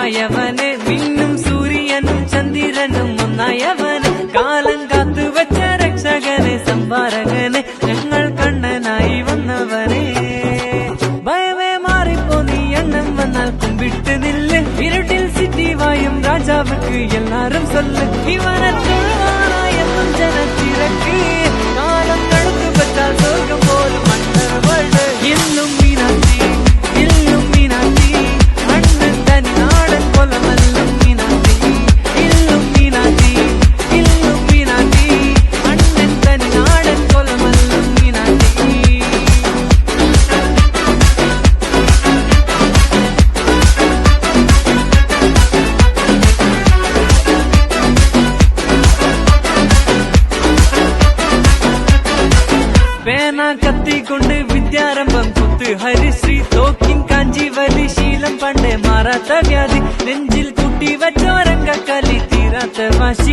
ഉണ്ടായവന് മിന്നും സൂര്യനും ചന്ദ്രനും ഒന്നായവന് കാലം കാത്തു വെച്ച രക്ഷകന് സംഭാരകന് ഞങ്ങൾ കണ്ണനായി വന്നവനെ ഭയമേ മാറിപ്പോ നീ എണ്ണം വന്നാൽ കുമ്പിട്ട് നില്ല് ഇരുട്ടിൽ സിറ്റി വായും രാജാവുക്ക് എല്ലാരും சொல்லு ഇവനെ തൊഴുവാനായെന്നും ജനത്തിരക്ക് കാലം കടുത്തു വെച്ചാൽ സ്വർഗം പോലും മണ്ണവള് ഇന്നും മീനാക്ഷി ഇല്ലും മീനാക്ഷി അണ്ണൻ തനി നാടൻ കൊലമല്ലും മീനാക്ഷി ഇല്ലും മീനാക്ഷി ഇല്ലും മീനാക്ഷി അണ്ണൻ തനി നാടൻ കൊലമല്ലും മീനാക്ഷി പേന കത്തിക്കൊണ്ട് വിദ്യാരംഭം കുത്ത് ഹരിശ്രീ തോക്കിൻ കാഞ്ചി വലി ശീലം പണ്ടേ മാറാത്ത വ്യാധി നെഞ്ചിൽ കുട്ടി വച്ചോരങ്ക കലി തീരാത്ത വാശി